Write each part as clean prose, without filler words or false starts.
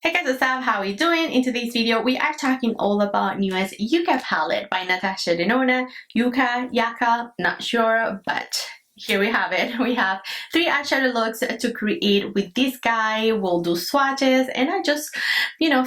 Hey guys, what's up? How are you doing? In today's video, we are talking all about newest Yucca palette by Natasha Denona Yucca, not sure, but here we have it. We have 3 eyeshadow looks to create with this guy. We'll do swatches, and I just,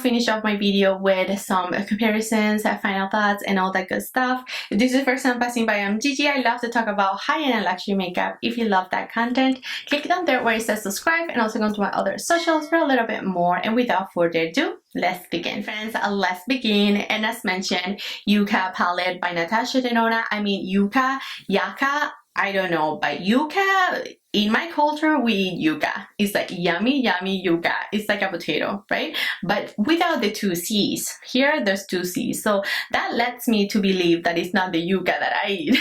finish off my video with some comparisons, final thoughts, and all that good stuff. If this is the first time passing by, I'm Gigi. I love to talk about high-end and luxury makeup. If you love that content, click down there where it says subscribe, and also go to my other socials for a little bit more. And without further ado, let's begin. Friends, let's begin. And as mentioned, Yucca Palette by Natasha Denona. Yucca. I don't know, but yucca, in my culture, we eat yucca. It's like yummy yucca. It's like a potato, right? But without the 2 C's. Here, there's 2 C's. So that lets me to believe that it's not the yucca that I eat.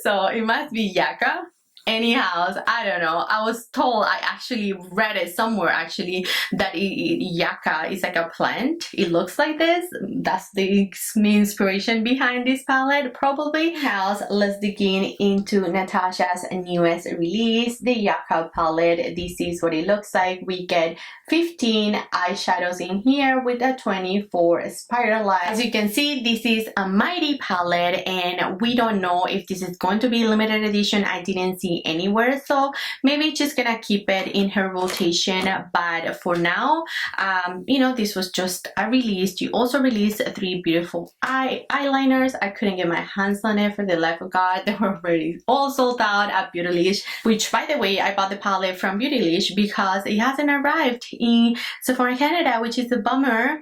So it must be yucca. Anyhow, I don't know. I was told, I actually read it somewhere that yucca is like a plant. It looks like this. That's the inspiration behind this palette, probably. Now, let's begin into Natasha's newest release, the Yucca palette. This is what it looks like. We get 15 eyeshadows in here with a 24 spiral line. As you can see, this is a mighty palette, and we don't know if this is going to be limited edition. I didn't see anywhere, so maybe just gonna keep it in her rotation. But for now, this was just a release. You also released 3 beautiful eyeliners. I couldn't get my hands on it for the life of God. They were already all sold out at Beautylish, which, by the way, I bought the palette from Beautylish because it hasn't arrived in Sephora Canada, which is a bummer.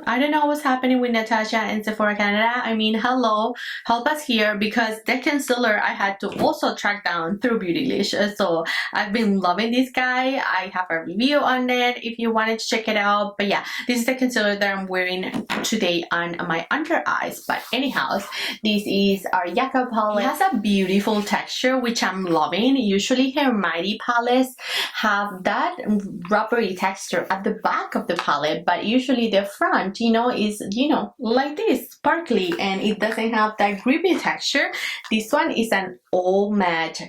I don't know what's happening with Natasha and Sephora Canada. Hello, help us here, because the concealer I had to also track down through Beautylish. So I've been loving this guy. I have a review on it if you wanted to check it out. But yeah, this is the concealer that I'm wearing today on my under eyes. But anyhow, this is our Yucca palette. It has a beautiful texture, which I'm loving. Usually her mighty palettes have that rubbery texture at the back of the palette, but usually the front is like this, sparkly, and it doesn't have that grippy texture. This one is an all matte.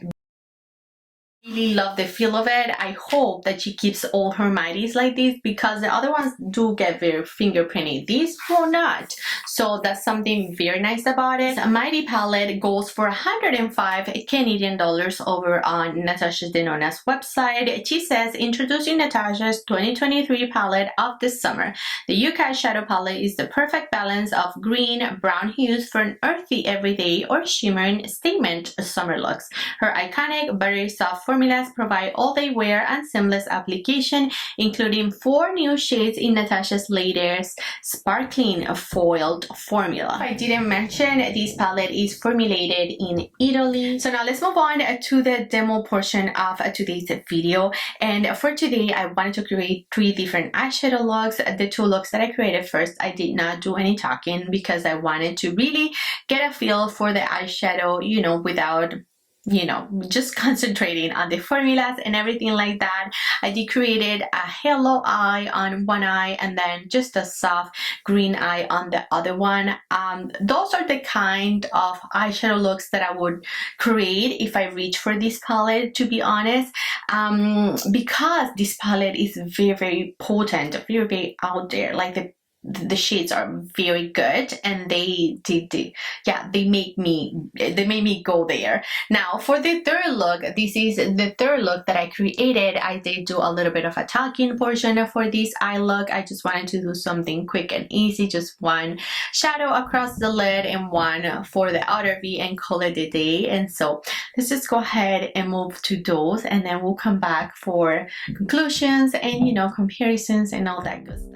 Really love the feel of it. I hope that she keeps all her mighties like this, because the other ones do get very fingerprinty. These will not. So that's something very nice about it. A mighty palette goes for 105 Canadian dollars over on Natasha Denona's website. She says, introducing Natasha's 2023 palette of the summer. The Yucca shadow palette is the perfect balance of green, brown hues for an earthy, everyday, or shimmering statement summer looks. Her iconic, buttery soft formulas provide all-day wear and seamless application, including 4 new shades in Natasha's latest sparkling foiled formula. I didn't mention this palette is formulated in Italy. So now let's move on to the demo portion of today's video. And for today, I wanted to create 3 different eyeshadow looks. The 2 looks that I created first, I did not do any talking because I wanted to really get a feel for the eyeshadow, without just concentrating on the formulas and everything like that. I did created a halo eye on one eye and then just a soft green eye on the other one. Those are the kind of eyeshadow looks that I would create if I reach for this palette, to be honest, because this palette is very, very potent, very, very out there. Like the shades are very good, and they made me go there. Now for the third look, this is the third look that I created. I did do a little bit of a talking portion for this eye look. I just wanted to do something quick and easy, just one shadow across the lid and one for the outer V, and call it a day. And so let's just go ahead and move to those, and then we'll come back for conclusions and comparisons and all that good stuff.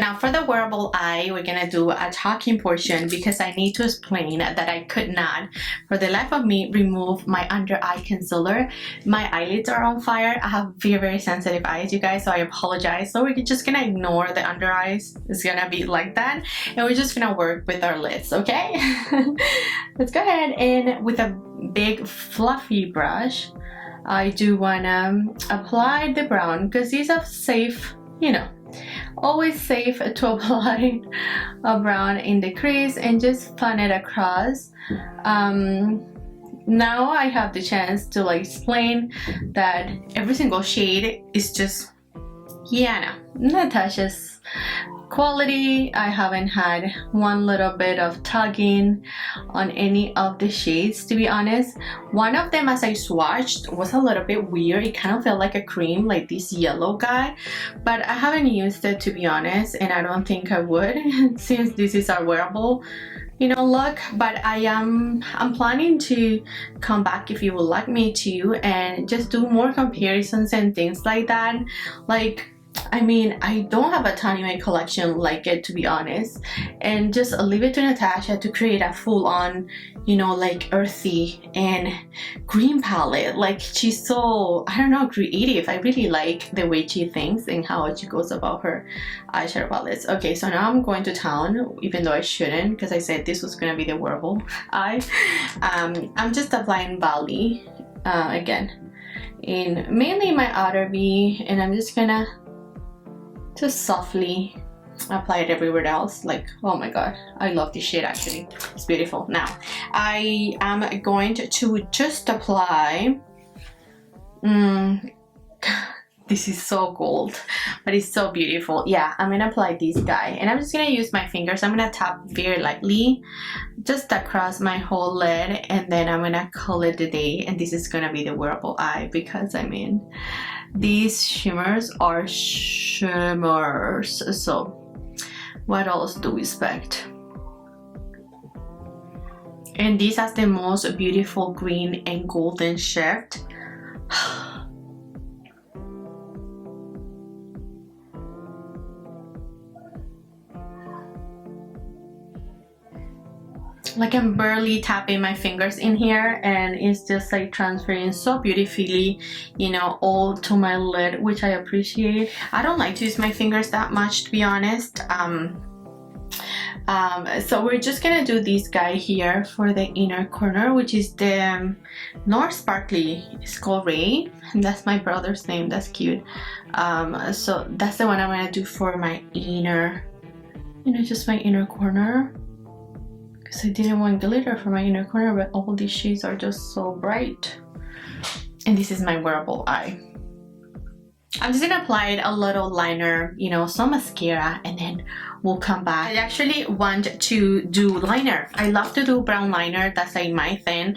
Now for the wearable eye, we're gonna do a talking portion because I need to explain that I could not, for the life of me, remove my under eye concealer. My eyelids are on fire. I have very sensitive eyes, you guys, so I apologize. So we're just gonna ignore the under eyes. It's gonna be like that, and we're just gonna work with our lids, okay? Let's go ahead and with a big fluffy brush, I do wanna apply the brown because these are safe, you know, always safe to apply a brown in the crease and just pan it across. Now I have the chance to like explain that every single shade is just, yeah, no, Natasha's quality. I haven't had one little bit of tugging on any of the shades, to be honest. One of them, as I swatched, was a little bit weird. It kind of felt like a cream, like this yellow guy, but I haven't used it, to be honest, and I don't think I would since this is our wearable, you know, look. But I'm planning to come back, if you would like me to, and just do more comparisons and things like that. Like, I mean, I don't have a ton in my collection like it, to be honest, and just leave it to Natasha to create a full-on, you know, like earthy and green palette. Like, she's so, I don't know, creative. I really like the way she thinks and how she goes about her eyeshadow palettes. Okay, so now I'm going to town, even though I shouldn't, because I said this was gonna be the wearable eye. I'm just applying Bali again in mainly my outer V, and I'm just gonna just softly apply it everywhere else. Like, oh my god, I love this shade. Actually, it's beautiful. Now I am going to just apply this is so gold, but it's so beautiful. Yeah, I'm gonna apply this guy, and I'm just gonna use my fingers. I'm gonna tap very lightly just across my whole lid, and then I'm gonna call it a day. And this is gonna be the wearable eye, because I mean, these shimmers are shimmers. So what else do we expect? And this has the most beautiful green and golden shift. Like, I'm barely tapping my fingers in here, and it's just like transferring so beautifully, you know, all to my lid, which I appreciate. I don't like to use my fingers that much, to be honest. So we're just gonna do this guy here for the inner corner, which is the North Sparkly. It's called Ray, and that's my brother's name. That's cute. So that's the one I'm gonna do for my inner, you know, just my inner corner, because I didn't want glitter for my inner corner, but all these shades are just so bright. And this is my wearable eye. I'm just gonna apply a little liner, you know, some mascara, and then we'll come back. I actually want to do liner. I love to do brown liner. That's like my thing.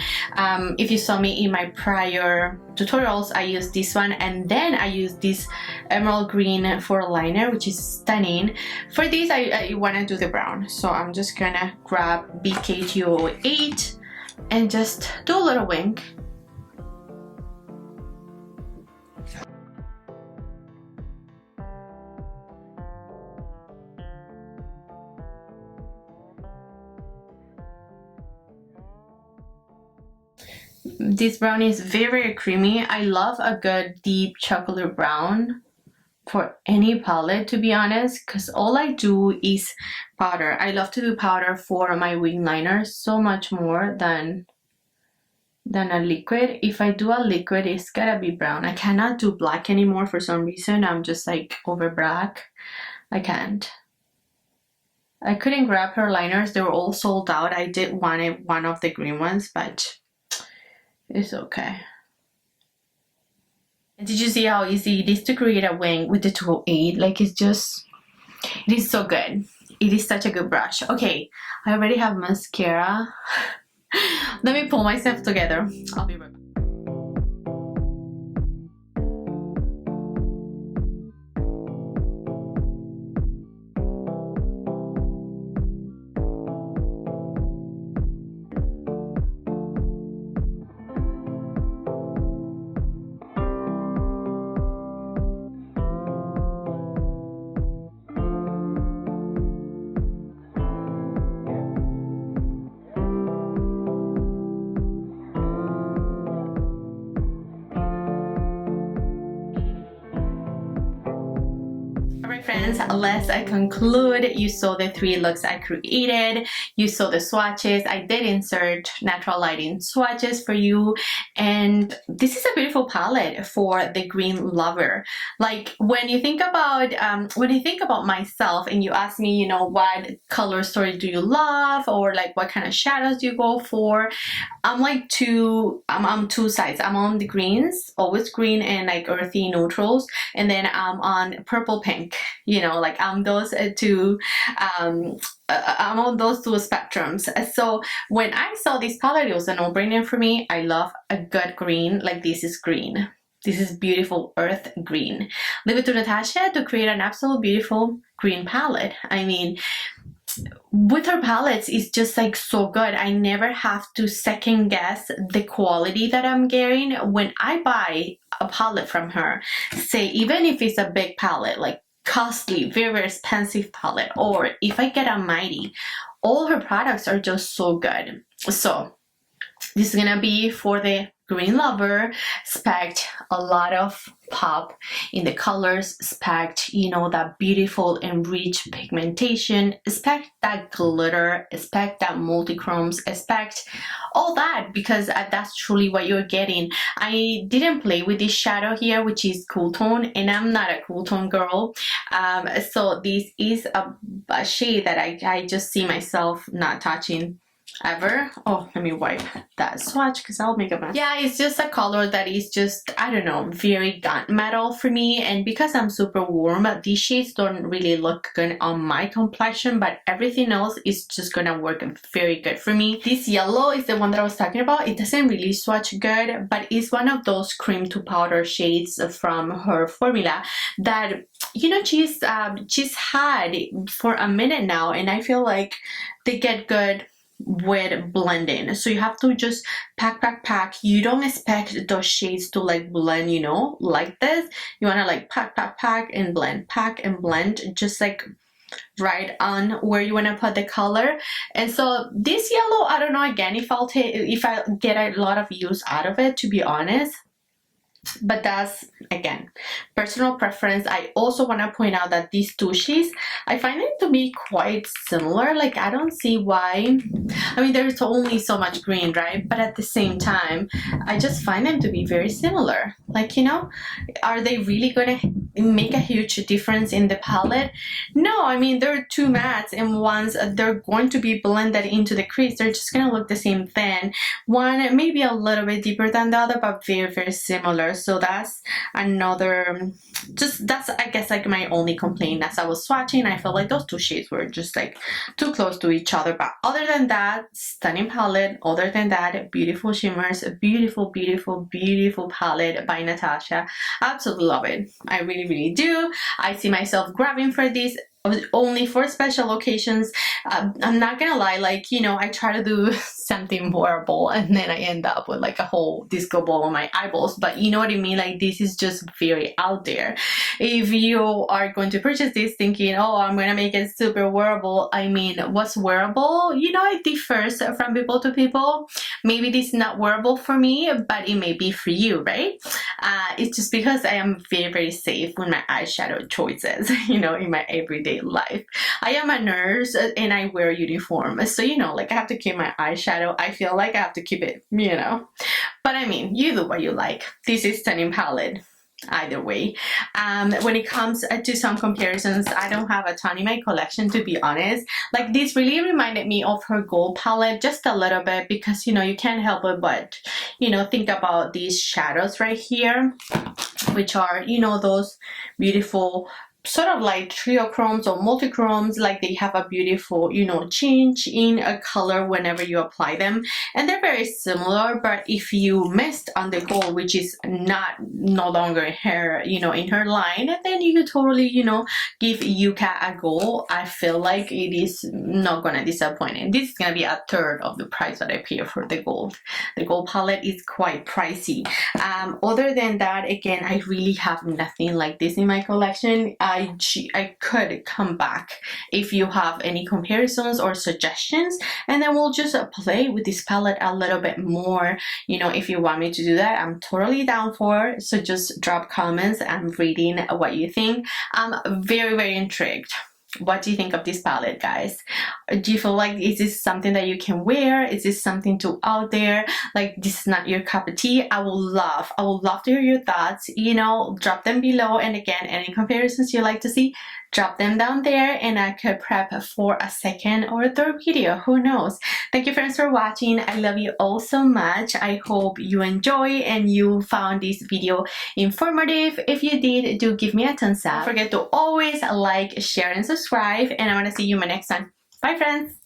If you saw me in my prior tutorials, I use this one, and then I use this emerald green for liner, which is stunning. For this, I want to do the brown, so I'm just gonna grab BK208 and just do a little wink. This brown is very creamy. I love a good deep chocolate brown for any palette, to be honest, because all I do is powder. I love to do powder for my wing liner so much more than a liquid. If I do a liquid, it's gotta be brown. I cannot do black anymore for some reason. I'm just like over black. I can't. I couldn't grab her liners. They were all sold out. I did want one of the green ones, but it's okay. And did you see how easy it is to create a wing with the 208? Like, it's just, it is so good. It is such a good brush. Okay, I already have mascara. Let me pull myself together. I'll be right back. my friends, let's conclude. You saw the 3 looks I created, you saw the swatches. I did insert natural lighting swatches for you, and this is a beautiful palette for the green lover. Like when you think about myself and you ask me, you know, what color story do you love, or like what kind of shadows do you go for, I'm on two sides. I'm on the greens, always green and like earthy neutrals, and then I'm on purple pink, you know, like I'm those two I'm on those 2 spectrums. So when I saw this palette, it was a no-brainer for me. I love a good green. Like this is green. This is beautiful earth green. Leave it to Natasha to create an absolute beautiful green palette. I mean, with her palettes, it's just like so good. I never have to second guess the quality that I'm getting when I buy a palette from her. Say, even if it's a big palette, like costly, very, very expensive palette, or if I get a Mighty, all her products are just so good. So this is gonna be for the green lover. Expect a lot of pop in the colors, expect, you know, that beautiful and rich pigmentation, expect that glitter, expect that multi-chromes, expect all that, because that's truly what you're getting. I didn't play with this shadow here, which is cool tone, and I'm not a cool tone girl, so this is a shade that I just see myself not touching ever. Oh, let me wipe that swatch because I'll make a mess. Yeah, it's just a color that is just, I don't know, very gunmetal for me, and because I'm super warm, these shades don't really look good on my complexion, but everything else is just gonna work very good for me. This yellow is the one that I was talking about. It doesn't really swatch good, but it's one of those cream to powder shades from her formula that, you know, she's had for a minute now, and I feel like they get good with blending. So you have to just pack. You don't expect those shades to like blend, you know, like this. You want to like pack and blend, pack and blend, just like right on where you want to put the color. And so this yellow, I don't know, again, if I get a lot of use out of it, to be honest. But that's, again, personal preference. I also want to point out that these 2 shades, I find them to be quite similar. Like, I don't see why. I mean, there's only so much green, right? But at the same time, I just find them to be very similar. Like, you know, are they really going to make a huge difference in the palette? No, I mean, there are 2 mattes, and once they're going to be blended into the crease, they're just going to look the same thin. One maybe a little bit deeper than the other, but very, very similar. So that's another, that's I guess like my only complaint. As I was swatching, I felt like those 2 shades were just like too close to each other. But other than that, stunning palette. Other than that, beautiful shimmers, beautiful palette by Natasha. Absolutely love it. I really do. I see myself grabbing for this only for special occasions. I'm not gonna lie, like, you know, I try to do something wearable and then I end up with like a whole disco ball on my eyeballs, but you know what I mean, like this is just very out there. If you are going to purchase this thinking, oh, I'm gonna make it super wearable, I mean, what's wearable? You know, it differs from people to people. Maybe this is not wearable for me, but it may be for you, right? It's just because I am very safe with my eyeshadow choices, you know, in my everyday life. I am a nurse and I wear uniform, so you know, like I have to keep my eyeshadow. I feel like I have to keep it, you know, but I mean, you do what you like. This is stunning palette either way. When it comes to some comparisons, I don't have a ton in my collection, to be honest. Like this really reminded me of her gold palette just a little bit, because you know, you can't help it but, you know, think about these shadows right here, which are, you know, those beautiful sort of like triochromes or multichromes. Like they have a beautiful, you know, change in a color whenever you apply them, and they're very similar. But if you missed on the gold, which is no longer her, you know, in her line, then you could totally, you know, give Yucca a go. I feel like it is not gonna disappoint, and this is gonna be a third of the price that I pay for the gold. The gold palette is quite pricey. Other than that, again, I really have nothing like this in my collection. I could come back if you have any comparisons or suggestions, and then we'll just play with this palette a little bit more. You know, if you want me to do that, I'm totally down for. So just drop comments. I'm reading what you think. I'm very, very intrigued. What do you think of this palette, guys? Do you feel like, is this something that you can wear? Is this something too out there? Like, this is not your cup of tea? I would love to hear your thoughts. You know, drop them below. And again, any comparisons you like to see, drop them down there, and I could prep for a second or a third video. Who knows? Thank you, friends, for watching. I love you all so much. I hope you enjoy and you found this video informative. If you did, do give me a thumbs up. Don't forget to always like, share, and subscribe. And I want to see you in my next one. Bye, friends.